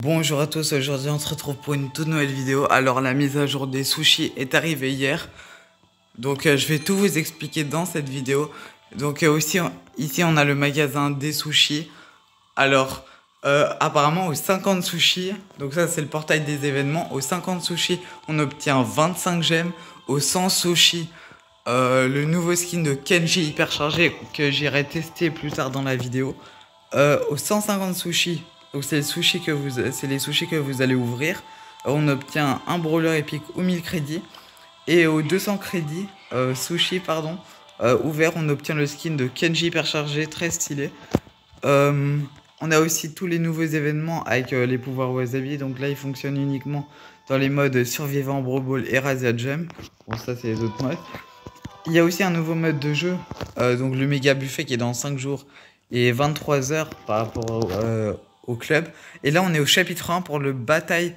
Bonjour à tous, aujourd'hui on se retrouve pour une toute nouvelle vidéo. Alors la mise à jour des sushis est arrivée hier. Donc je vais tout vous expliquer dans cette vidéo. Donc ici on a le magasin des sushis. Alors apparemment aux 50 sushis, donc ça c'est le portail des événements. Aux 50 sushis on obtient 25 gemmes. Aux 100 sushis le nouveau skin de Kenji hyperchargé que j'irai tester plus tard dans la vidéo. Aux 150 sushis, donc c'est les sushis que vous allez ouvrir, on obtient un brawler épique ou 1000 crédits. Et aux 200 crédits, sushis pardon, ouvert, on obtient le skin de Kenji hyperchargé, très stylé. On a aussi tous les nouveaux événements avec les pouvoirs Wasabi, donc là ils fonctionnent uniquement dans les modes survivant, Brawl Ball et Razia Gem. Bon ça c'est les autres modes. Il y a aussi un nouveau mode de jeu, donc le méga buffet qui est dans 5 jours et 23 heures par rapport au club. Et là on est au chapitre 1 pour la bataille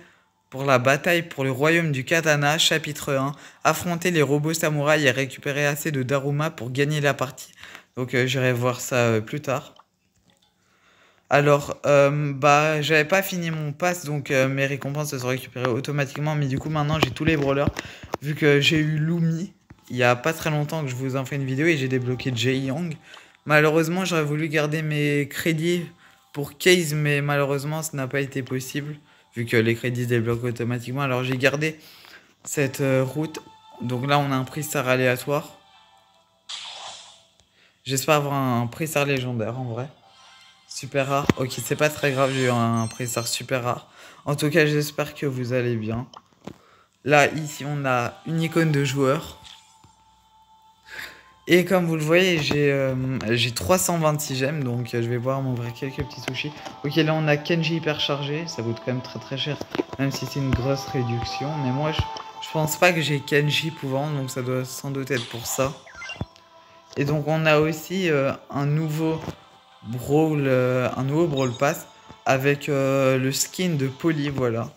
pour le royaume du katana, chapitre 1. Affronter les robots samouraïs et récupérer assez de Daruma pour gagner la partie. Donc j'irai voir ça plus tard. Alors, j'avais pas fini mon pass, donc mes récompenses se sont récupérées automatiquement. Mais du coup, maintenant, j'ai tous les brawlers. Vu que j'ai eu Lumi, il y a pas très longtemps que je vous en fais une vidéo et j'ai débloqué Jae Young. Malheureusement, j'aurais voulu garder mes crédits pour Case, mais malheureusement, ça n'a pas été possible. Vu que les crédits se débloquent automatiquement. Alors, j'ai gardé cette route. Donc là, on a un prix star aléatoire. J'espère avoir un prix star légendaire, en vrai. Super rare. Ok, c'est pas très grave, j'ai eu un pré-star super rare. En tout cas, j'espère que vous allez bien. Là, ici, on a une icône de joueur. Et comme vous le voyez, j'ai 326 gemmes, donc je vais pouvoir m'ouvrir quelques petits sushis. Ok, là, on a Kenji hyperchargé. Ça coûte quand même très très cher, même si c'est une grosse réduction. Mais moi, je pense pas que j'ai Kenji pouvant, donc ça doit sans doute être pour ça. Et donc, on a aussi un nouveau Brawl Pass avec le skin de Polly, voilà.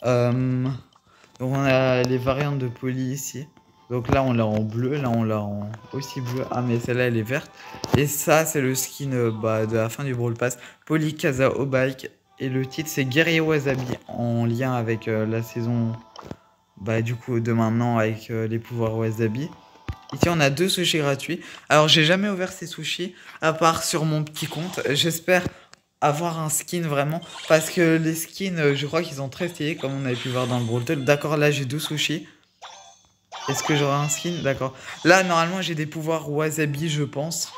Donc on a les variantes de Polly ici. Donc là on l'a en bleu, là on l'a en aussi bleu. Ah mais celle-là elle est verte. Et ça c'est le skin de la fin du Brawl Pass. Polly Casa au bike. Et le titre c'est Guerrier Wasabi en lien avec la saison du coup de maintenant avec les pouvoirs Wasabi. Ici, on a 2 sushis gratuits. Alors, j'ai jamais ouvert ces sushis, à part sur mon petit compte. J'espère avoir un skin vraiment. Parce que les skins, je crois qu'ils sont très stylés, comme on avait pu voir dans le Brawl Talk. D'accord, là, j'ai 2 sushis. Est-ce que j'aurai un skin? D'accord. Là, normalement, j'ai des pouvoirs wasabi, je pense.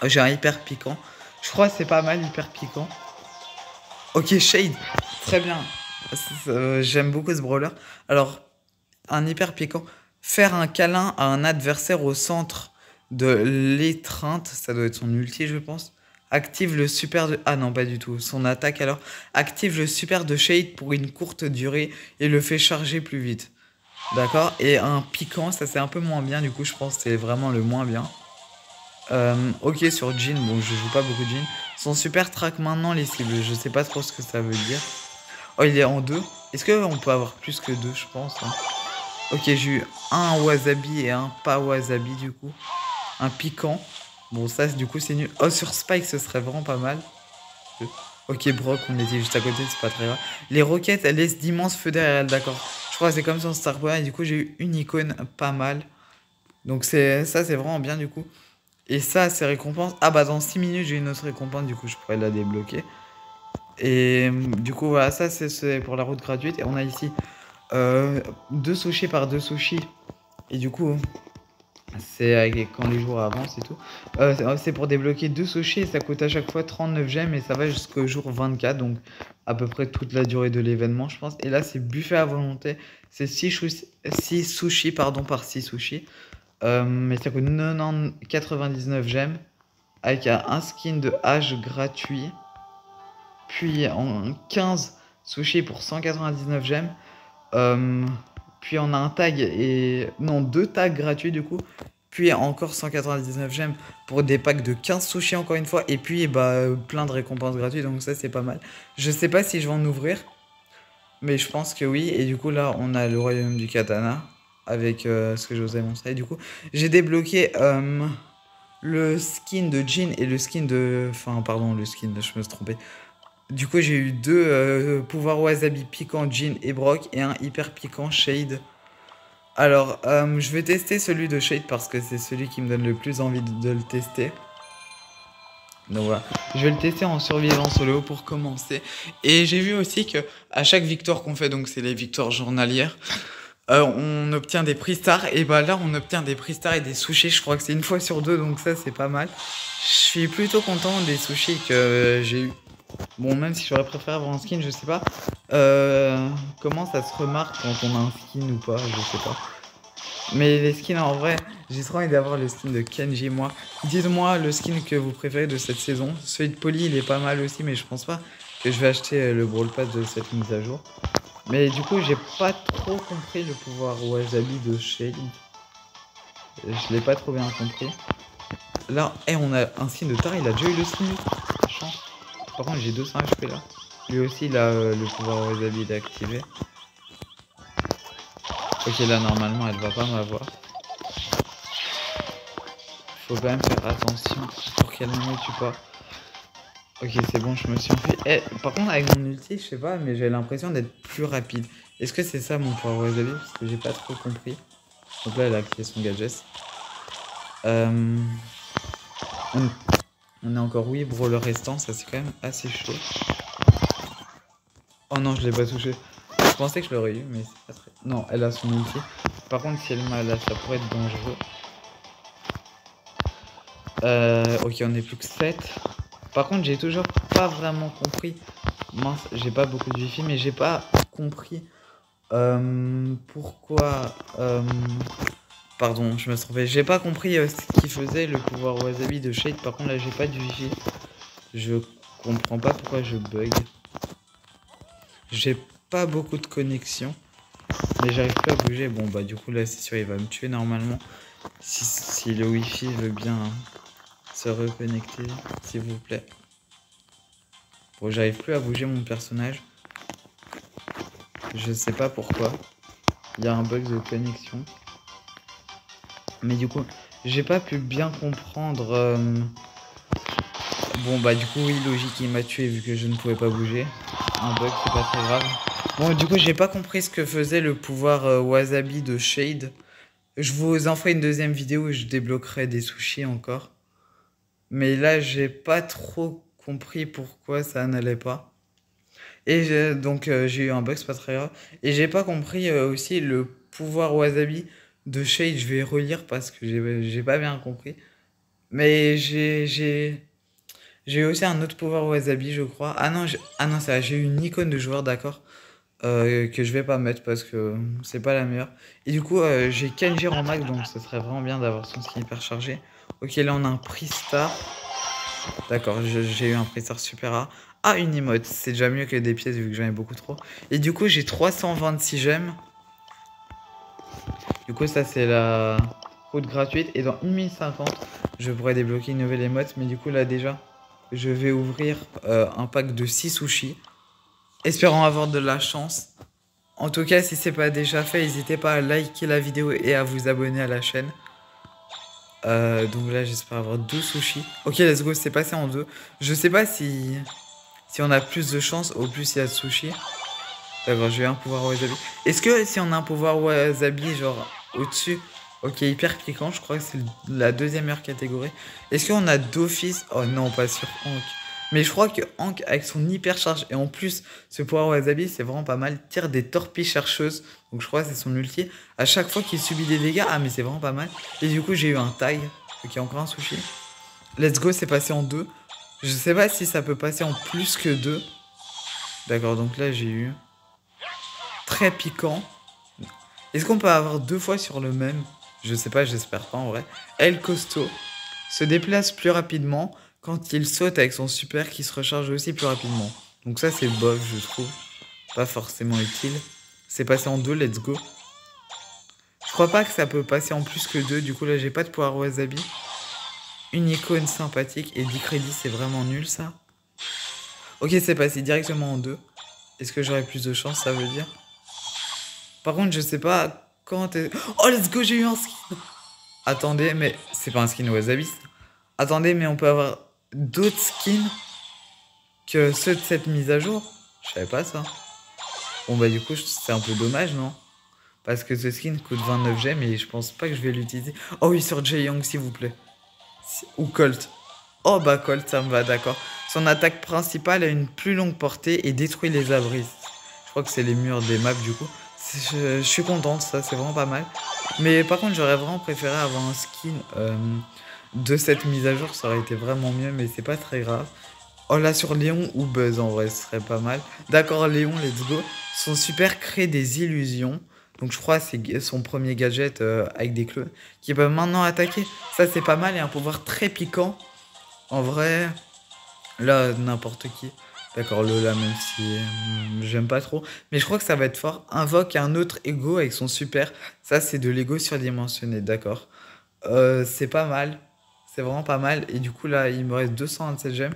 J'ai un hyper piquant. Je crois que c'est pas mal, hyper piquant. Ok, Shade. Très bien. J'aime beaucoup ce brawler. Alors, un hyper piquant. Faire un câlin à un adversaire au centre de l'étreinte, ça doit être son ulti je pense. Active le super de... Ah non pas du tout, son attaque alors. Active le super de Shade pour une courte durée et le fait charger plus vite. D'accord. Et un piquant, ça c'est un peu moins bien du coup je pense que c'est vraiment le moins bien. Ok sur Jhin, bon je joue pas beaucoup de Jhin. Son super traque maintenant les cibles, je sais pas trop ce que ça veut dire. Oh il est en 2. Est-ce qu'on peut avoir plus que 2 je pense hein. Ok, j'ai eu un wasabi et un pas wasabi du coup. Un piquant. Bon, ça, du coup, c'est nul. Oh, sur Spike, ce serait vraiment pas mal. Ok, Brock, on était juste à côté, c'est pas très grave. Les roquettes, elles laissent d'immenses feux derrière elles, d'accord. Je crois que c'est comme sur Star Power, et du coup, j'ai eu une icône pas mal. Donc, ça, c'est vraiment bien, du coup. Et ça, c'est récompense. Ah, bah, dans 6 minutes, j'ai une autre récompense, du coup, je pourrais la débloquer. Et du coup, voilà, ça, c'est pour la route gratuite. Et on a ici 2 sushis par 2 sushis. Et du coup, c'est quand les jours avancent et tout. C'est pour débloquer 2 sushis et ça coûte à chaque fois 39 gemmes et ça va jusqu'au jour 24. Donc à peu près toute la durée de l'événement, je pense. Et là, c'est buffet à volonté. C'est 6 sushis pardon, par 6 sushis. Mais ça coûte 99 gemmes. Avec un skin de H gratuit. Puis en 15 sushis pour 199 gemmes. Puis on a un tag et... Non, 2 tags gratuits du coup. Puis encore 199 gemmes pour des packs de 15 sushis encore une fois. Et puis plein de récompenses gratuites. Donc ça c'est pas mal. Je sais pas si je vais en ouvrir. Mais je pense que oui. Et du coup là on a le royaume du katana. Avec ce que je vous ai montré. Du coup j'ai débloqué le skin de Jhin et le skin de... Enfin pardon le skin, je me suis trompé. Du coup, j'ai eu deux pouvoirs Wasabi piquant Jean et Brock et un hyper piquant Shade. Alors, je vais tester celui de Shade parce que c'est celui qui me donne le plus envie de le tester. Donc voilà, je vais le tester en survivant solo pour commencer. Et j'ai vu aussi que à chaque victoire qu'on fait, donc c'est les victoires journalières, on obtient des prix stars. Et bah là, on obtient des prix stars et des sushis. Je crois que c'est une fois sur deux, donc ça c'est pas mal. Je suis plutôt content des sushis que j'ai eu. Bon, même si j'aurais préféré avoir un skin, je sais pas. Comment ça se remarque quand on a un skin ou pas, je sais pas. Mais les skins en vrai, j'ai trop envie d'avoir le skin de Kenji, moi. Dites-moi le skin que vous préférez de cette saison. Celui de Polly, il est pas mal aussi, mais je pense pas que je vais acheter le Brawl Pass de cette mise à jour. Mais du coup, j'ai pas trop compris le pouvoir Wasabi de Shade. Je l'ai pas trop bien compris. Là, on a un skin de Tara, il a déjà eu le skin. Chance. Par contre, j'ai 200 HP là. Lui aussi, il a le pouvoir Wasabi d'activer. Ok, là, normalement, elle va pas m'avoir. Faut quand même faire attention pour qu'elle ne me tue pas. Ok, c'est bon, je me suis enfui. Par contre, avec mon ulti, je sais pas, mais j'ai l'impression d'être plus rapide. Est-ce que c'est ça mon pouvoir Wasabi? Parce que j'ai pas trop compris. Donc là, elle a activé son gadget. On a encore 8 brawlers restants, ça c'est quand même assez chaud. Oh non, je l'ai pas touché. Je pensais que je l'aurais eu, mais c'est pas très... Non, elle a son ulti. Par contre, si elle m'a là, ça pourrait être dangereux. Ok, on est plus que 7. Par contre, j'ai toujours pas vraiment compris. Mince, j'ai pas beaucoup de wifi, mais j'ai pas compris pourquoi... Pardon, je me suis trompé. J'ai pas compris ce qu'il faisait le pouvoir Wasabi de Shade. Par contre, là, j'ai pas de wifi. Je comprends pas pourquoi je bug. J'ai pas beaucoup de connexion. Mais j'arrive plus à bouger. Bon, bah, du coup, là, c'est sûr, il va me tuer normalement. Si le wifi veut bien se reconnecter, s'il vous plaît. Bon, j'arrive plus à bouger mon personnage. Je sais pas pourquoi. Il y a un bug de connexion. Mais du coup, j'ai pas pu bien comprendre. Bon, bah, du coup, oui, logique, il m'a tué vu que je ne pouvais pas bouger. Un bug, c'est pas très grave. Bon, du coup, j'ai pas compris ce que faisait le pouvoir Wasabi de Shade. Je vous en ferai une deuxième vidéo où je débloquerai des sushis encore. Mais là, j'ai pas trop compris pourquoi ça n'allait pas. Et donc, j'ai eu un bug, c'est pas très grave. Et j'ai pas compris aussi le pouvoir Wasabi de Shade. Je vais relire parce que j'ai pas bien compris. Mais j'ai eu aussi un autre pouvoir Wasabi, je crois. Ah non, ça, j'ai eu une icône de joueur, d'accord. Que je vais pas mettre parce que c'est pas la meilleure. Et du coup, j'ai Kenji en max, donc ce serait vraiment bien d'avoir son skin hyper chargé. Ok, là on a un prix star. D'accord, j'ai eu un prix star super rare. Ah, une emote, c'est déjà mieux que des pièces vu que j'en ai beaucoup trop. Et du coup, j'ai 326 gemmes. Du coup, ça c'est la route gratuite. Et dans 1050, je pourrais débloquer une nouvelle emote. Mais du coup, là déjà, je vais ouvrir un pack de 6 sushis. Espérant avoir de la chance. En tout cas, si c'est pas déjà fait, n'hésitez pas à liker la vidéo et à vous abonner à la chaîne. Donc là, j'espère avoir 2 sushis. Ok, let's go, c'est passé en 2. Je sais pas si on a plus de chance au plus il y a de sushis. D'accord, j'ai eu un pouvoir wasabi. Est-ce que si on a un pouvoir wasabi, genre au-dessus, ok, hyper piquant, je crois que c'est la deuxième meilleure catégorie. Est-ce qu'on a d'office... Oh non, pas sur Hank. Mais je crois que Hank, avec son hyper charge et en plus ce pouvoir wasabi, c'est vraiment pas mal. Tire des torpilles chercheuses. Donc je crois que c'est son ulti. À chaque fois qu'il subit des dégâts, ah mais c'est vraiment pas mal. Et du coup, j'ai eu un tag. Ok, encore un sushi. Let's go, c'est passé en 2. Je sais pas si ça peut passer en plus que 2. D'accord, donc là j'ai eu... Très piquant. Est-ce qu'on peut avoir 2 fois sur le même? Je sais pas, j'espère pas en vrai. El Costo se déplace plus rapidement quand il saute avec son super qui se recharge aussi plus rapidement. Donc ça c'est bof, je trouve. Pas forcément utile. C'est passé en 2, let's go. Je crois pas que ça peut passer en plus que 2. Du coup là j'ai pas de pouvoir wasabi. Une icône sympathique et 10 crédits, c'est vraiment nul ça. Ok, c'est passé directement en 2. Est-ce que j'aurai plus de chance, ça veut dire? Par contre, je sais pas quand... Oh, let's go, j'ai eu un skin. Attendez, mais c'est pas un skin wasabi. Attendez, mais on peut avoir d'autres skins que ceux de cette mise à jour. Je savais pas ça. Bon bah du coup c'est un peu dommage, non? Parce que ce skin coûte 29 gemmes et je pense pas que je vais l'utiliser. Oh oui, sur Jae-Young s'il vous plaît. Ou Colt. Oh bah Colt, ça me va, d'accord. Son attaque principale a une plus longue portée et détruit les abris. Je crois que c'est les murs des maps du coup. Je suis content de ça, c'est vraiment pas mal. Mais par contre, j'aurais vraiment préféré avoir un skin de cette mise à jour. Ça aurait été vraiment mieux, mais c'est pas très grave. Oh là, sur Léon ou Buzz, en vrai, ce serait pas mal. D'accord, Léon, let's go. Son super crée des illusions. Donc je crois que c'est son premier gadget avec des clones qui peuvent maintenant attaquer. Ça, c'est pas mal et un pouvoir très piquant. En vrai, là, n'importe qui. D'accord, Lola, même si j'aime pas trop. Mais je crois que ça va être fort. Invoque un autre ego avec son super. Ça, c'est de l'ego surdimensionné, d'accord. C'est pas mal. C'est vraiment pas mal. Et du coup, là, il me reste 227 gemmes.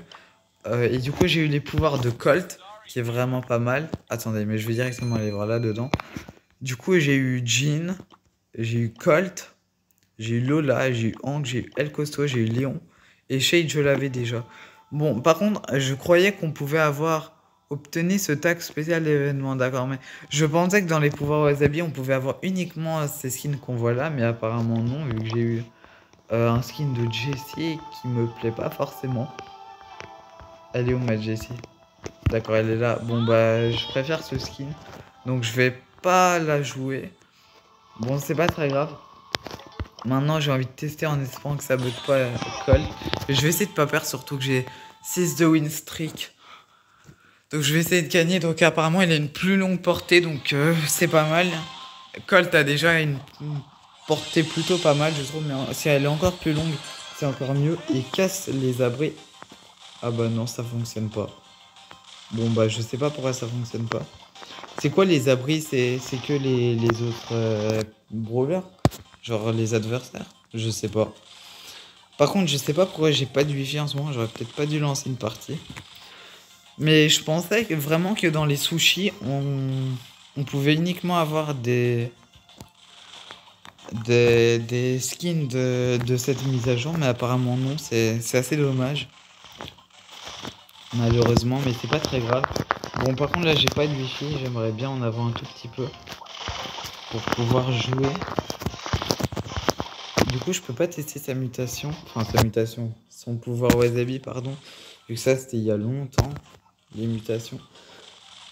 Et du coup, j'ai eu les pouvoirs de Colt, qui est vraiment pas mal. Attendez, mais je vais directement aller voir là-dedans. Du coup, j'ai eu Jean, j'ai eu Colt, j'ai eu Lola, j'ai eu Hank, j'ai eu El Costo, j'ai eu Léon. Et Shade, je l'avais déjà. Bon, par contre, je croyais qu'on pouvait avoir obtenu ce tag spécial d'événement, d'accord. Mais je pensais que dans les pouvoirs Wasabi, on pouvait avoir uniquement ces skins qu'on voit là. Mais apparemment, non, vu que j'ai eu un skin de Jessie qui me plaît pas forcément. Elle est où ma Jessie? D'accord, elle est là. Bon, bah, je préfère ce skin. Donc, je vais pas la jouer. Bon, c'est pas très grave. Maintenant, j'ai envie de tester en espérant que ça bug pas Colt. Je vais essayer de pas perdre, surtout que j'ai 6 de win streak. Donc, je vais essayer de gagner. Donc, apparemment, il a une plus longue portée. Donc, c'est pas mal. Colt a déjà une portée plutôt pas mal, je trouve. Mais si elle est encore plus longue, c'est encore mieux. Il casse les abris. Ah bah non, ça fonctionne pas. Bon, bah, je sais pas pourquoi ça fonctionne pas. C'est quoi les abris? C'est que les autres brawlers? Genre les adversaires? Je sais pas. Par contre, je sais pas pourquoi j'ai pas de wifi en ce moment. J'aurais peut-être pas dû lancer une partie. Mais je pensais vraiment que dans les sushis, on pouvait uniquement avoir des skins de cette mise à jour. Mais apparemment non, c'est assez dommage. Malheureusement, mais c'est pas très grave. Bon, par contre, là, j'ai pas de wifi. J'aimerais bien en avoir un tout petit peu pour pouvoir jouer. Du coup, je peux pas tester sa mutation. Enfin, sa mutation. Son pouvoir Wasabi, pardon. Vu que ça, c'était il y a longtemps. Les mutations.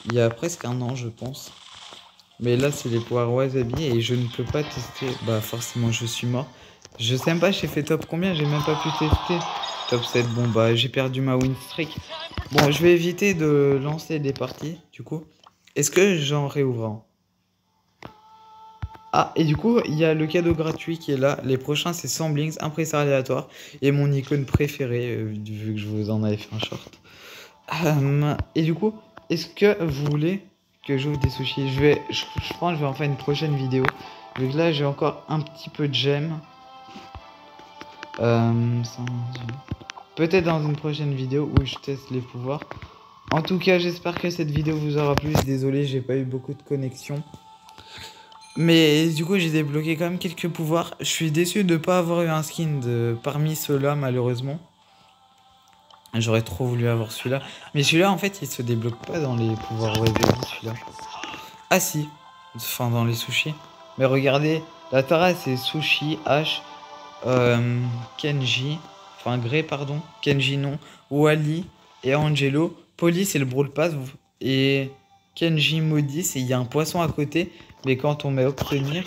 Il y a presque un an, je pense. Mais là, c'est les pouvoirs Wasabi et je ne peux pas tester. Bah, forcément, je suis mort. Je sais même pas, j'ai fait top combien? J'ai même pas pu tester. Top 7. Bon, bah, j'ai perdu ma win streak. Bon, je vais éviter de lancer des parties, du coup. Est-ce que j'en réouvre un? Ah, et du coup, il y a le cadeau gratuit qui est là. Les prochains, c'est Samblings, impresseur aléatoire. Et mon icône préférée, vu que je vous en avais fait un short. Et du coup, est-ce que vous voulez que j'ouvre des sushis? Je pense que je vais en faire une prochaine vidéo. Vu que là, j'ai encore un petit peu de gemmes. Peut-être dans une prochaine vidéo où je teste les pouvoirs. En tout cas, j'espère que cette vidéo vous aura plu. Désolé, j'ai pas eu beaucoup de connexion. Mais du coup, j'ai débloqué quand même quelques pouvoirs. Je suis déçu de ne pas avoir eu un skin parmi ceux-là, malheureusement. J'aurais trop voulu avoir celui-là. Mais celui-là, en fait, il se débloque pas dans les pouvoirs Wasabi, celui-là. Ah si. Enfin, dans les sushis. Mais regardez, la Tara, c'est Sushi, H, Kenji, enfin Grey, pardon. Kenji, non. Wally et Angelo. Polly, c'est le Brawl Pass. Et Kenji maudit, il y a un poisson à côté. Mais quand on met obtenir,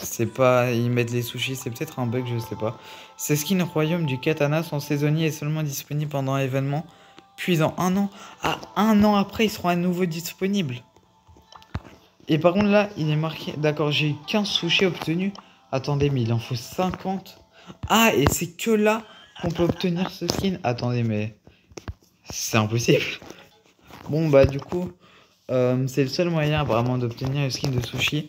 c'est pas. Ils mettent les sushis, c'est peut-être un bug, je sais pas. Ces skins royaume du katana sont saisonniers et seulement disponibles pendant l'événement. Puis en un an. Ah, un an après, ils seront à nouveau disponibles. Et par contre, là, il est marqué. D'accord, j'ai eu 15 sushis obtenus. Attendez, mais il en faut 50. Ah, et c'est que là qu'on peut obtenir ce skin. Attendez, mais. C'est impossible. Bon, bah, du coup. C'est le seul moyen apparemment d'obtenir le skin de sushi.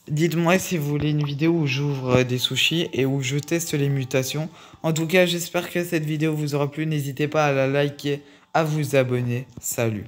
Dites-moi si vous voulez une vidéo où j'ouvre des sushis et où je teste les mutations. En tout cas, j'espère que cette vidéo vous aura plu. N'hésitez pas à la liker, à vous abonner. Salut!